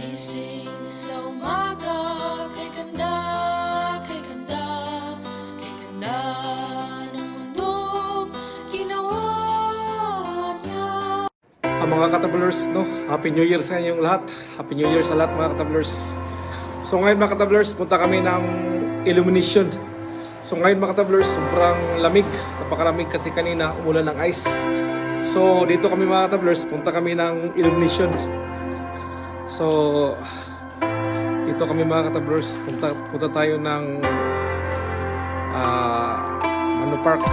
Gising sa umaga, kay ganda, kay ganda, kay ganda ng mundong ginawa niya. Mga katablers, no? Happy New Year sa inyong lahat. Happy New Year sa lahat mga katablers. So ngayon mga katablers, punta kami ng Illumination. So ngayon mga katablers, sobrang lamig. Napakalamig kasi kanina umulan ng ice. So dito kami mga katablers, punta kami ng Illumination. So dito kami mga katablers, punta tayo ng Manno Park.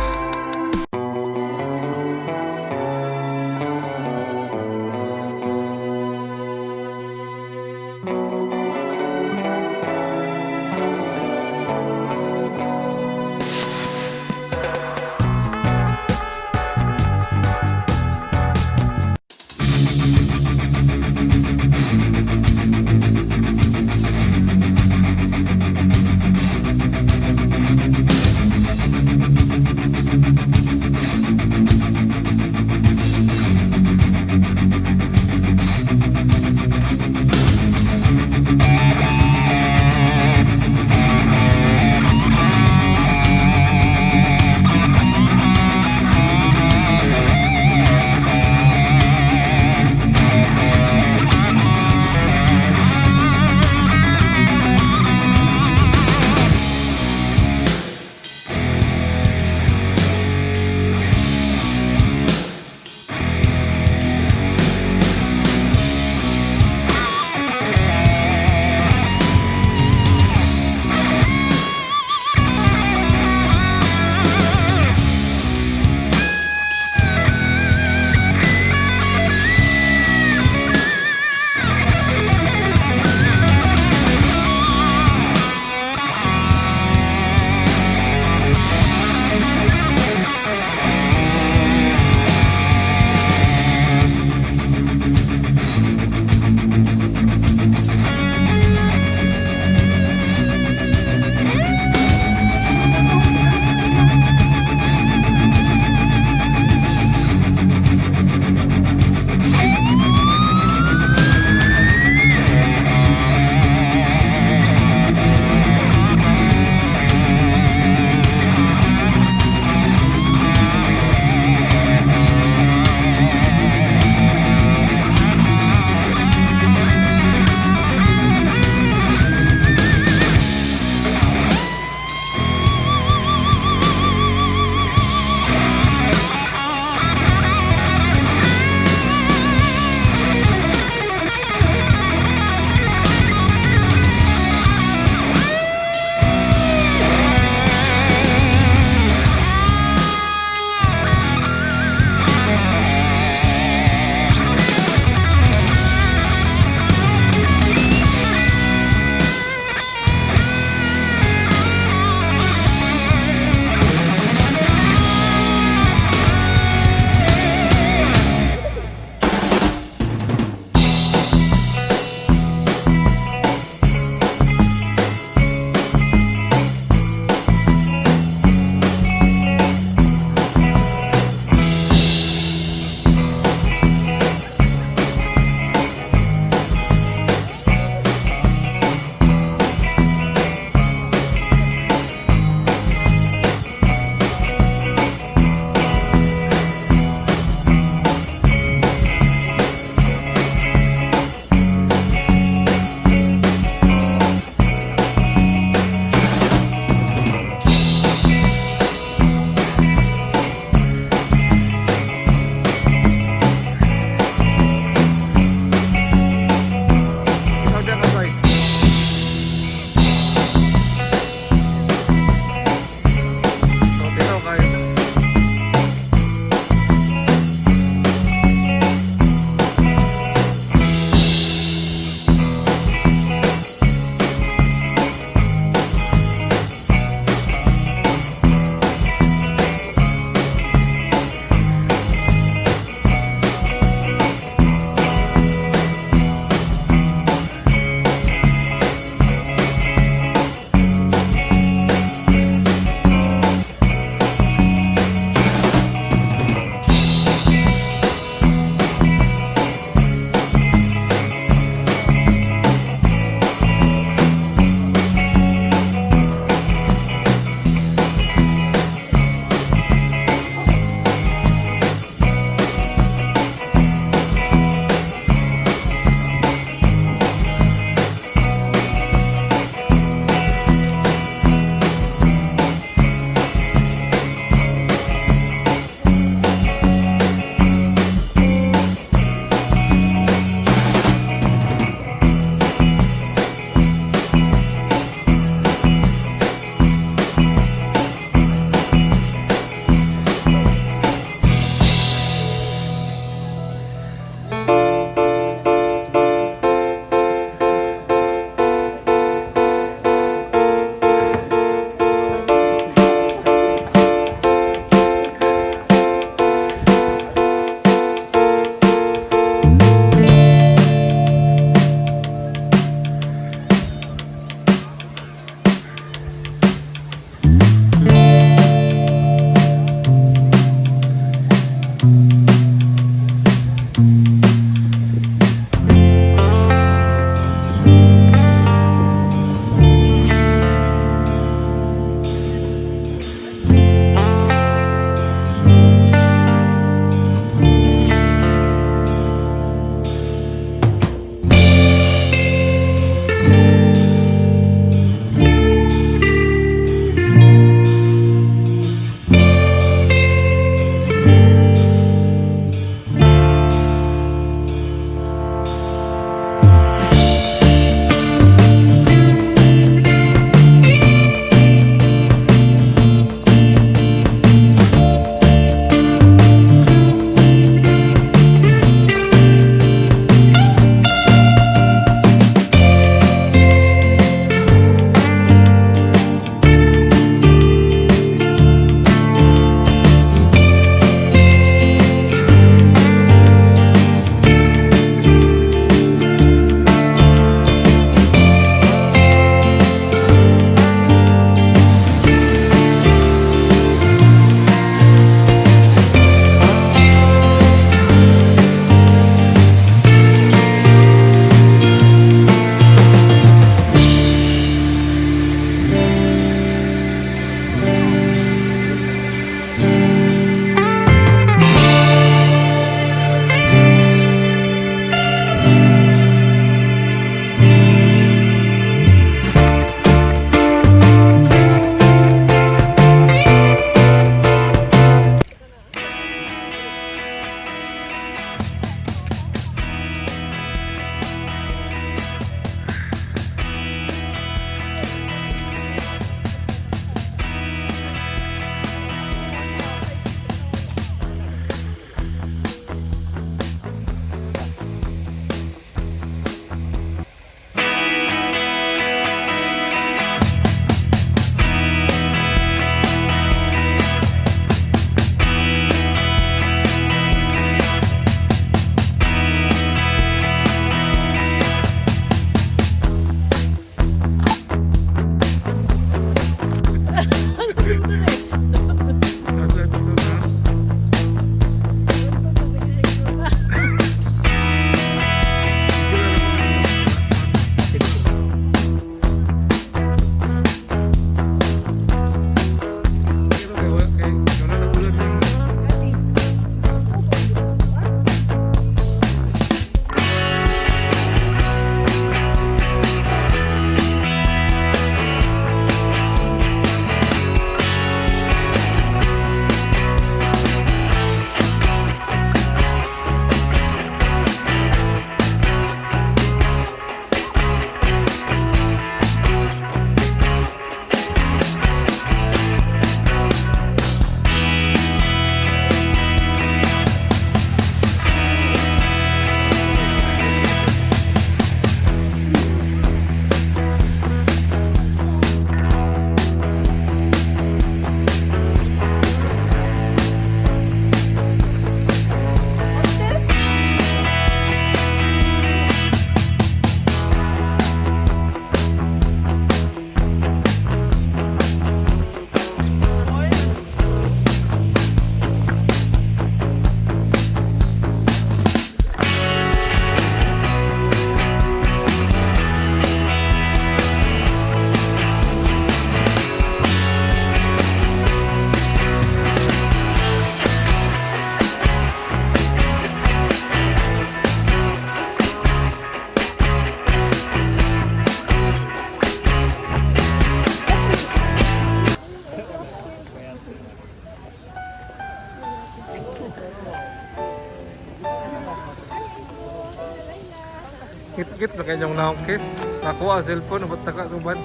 kanyang naongkis. Ako ang cellphone, abot na kasuban.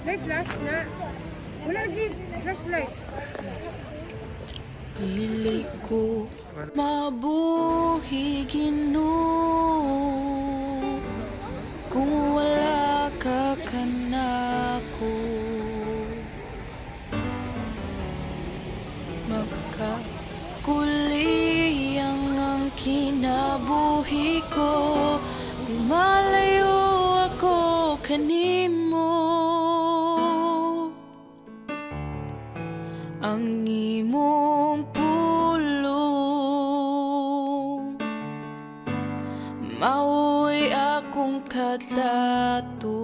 May flash na. Wala lagi flashlight. Dili ko mabuhi Ginoo kung wala ka kanako. Magkakuliyang ang kinabuhi ko kung malayo ako kanimo. Ang imong pulong mao'y akong kadlato.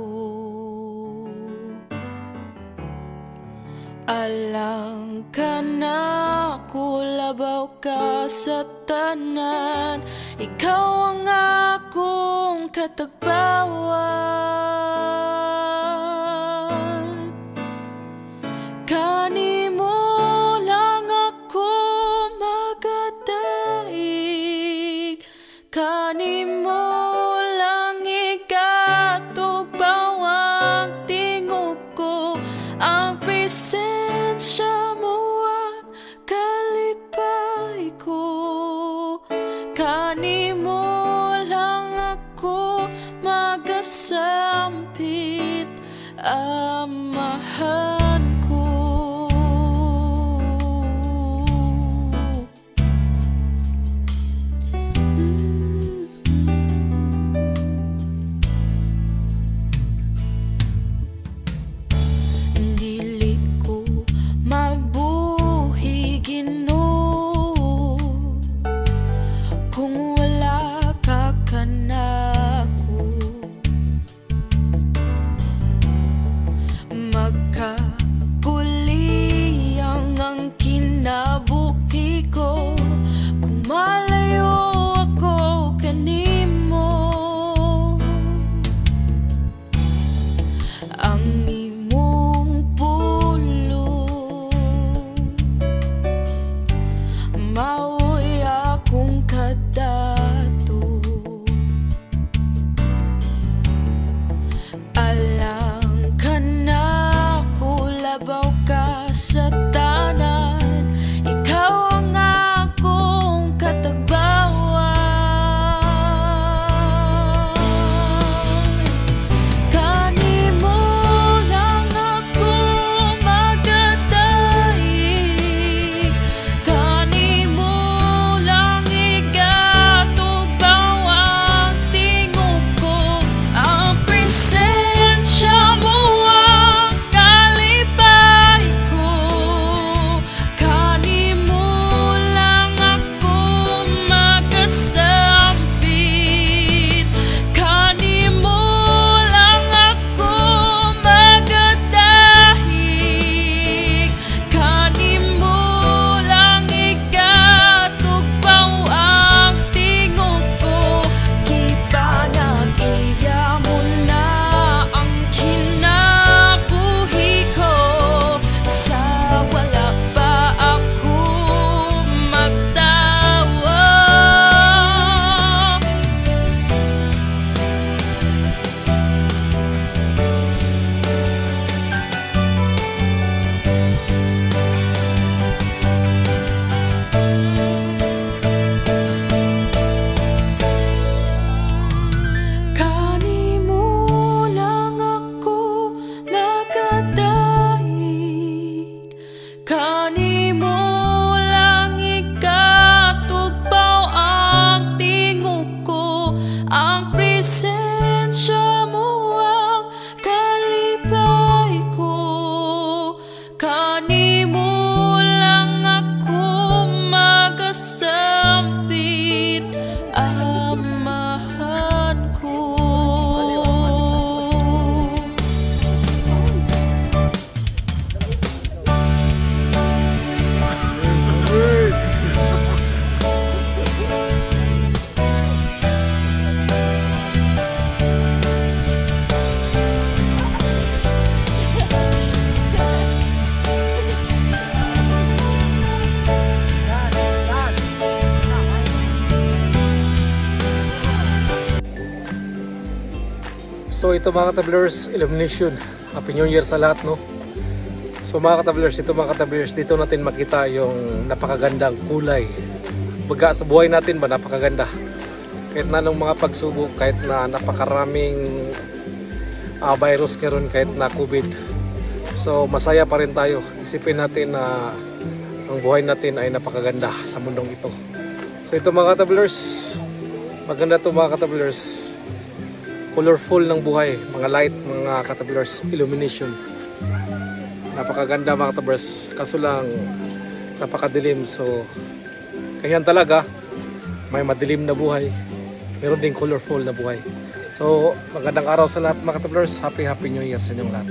Alang ka na kulabaw ka sa tanan, ikaw ang akong katagbawan. Kanimo lang ako magadaig, kanimo lang ikatugbaw ang tingog ko, ang presensya mo ang kalipay ko. Kanimo lang ako magasampit, amahan ko. Dili ko mabuhi Ginoo kung wala ka kanako. Magkakuliyang ang kinabuhi ko kung malayo ako kanimo. Ang imong pulong mao'y akong kadato. Alang ka na kulabaw ka sa tanan, ikaw ang akong katagbawan. Kanimo lang ako magadaig, kanimo lang ikatugbaw ang tingog ko, ang presensya mo ang kalipay ko. Kanimo lang ako magasampit, kanimo lang ako magadahig, kanimo lang ikatugbaw ang tingog ko. Gipanag-iya mo na ang kinabuhi ko, sa wala pa ako matawa. Kanimo lang ako magadaig, kanimo lang ikatugbaw ang tingog ko, ang presensya mo ang kalipay ko. Kanimo lang ako magasampit, amahan ko. So ito mga katablers, Illumination. Happy New Year sa lahat, no? So mga katablers, dito natin makita yung napakagandang kulay. Baga sa buhay natin ba, napakaganda. Kahit na nung mga pagsubok, kahit na napakaraming virus karon, kahit na COVID. So masaya pa rin tayo. Isipin natin na ang buhay natin ay napakaganda sa mundong ito. So ito mga katablers, maganda to mga katablers. Colorful ng buhay, mga light, mga katablers, illumination. Napakaganda mga katablers, kaso lang napakadilim. So ganyan talaga, may madilim na buhay, meron ding colorful na buhay. So magandang araw sa lahat mga katablers. Happy New Year sa inyong lahat.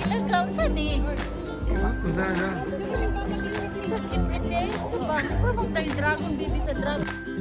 Ilang kausan eh. Sana. Sa chip and day, sa bangko, magdang dragon baby sa dragon.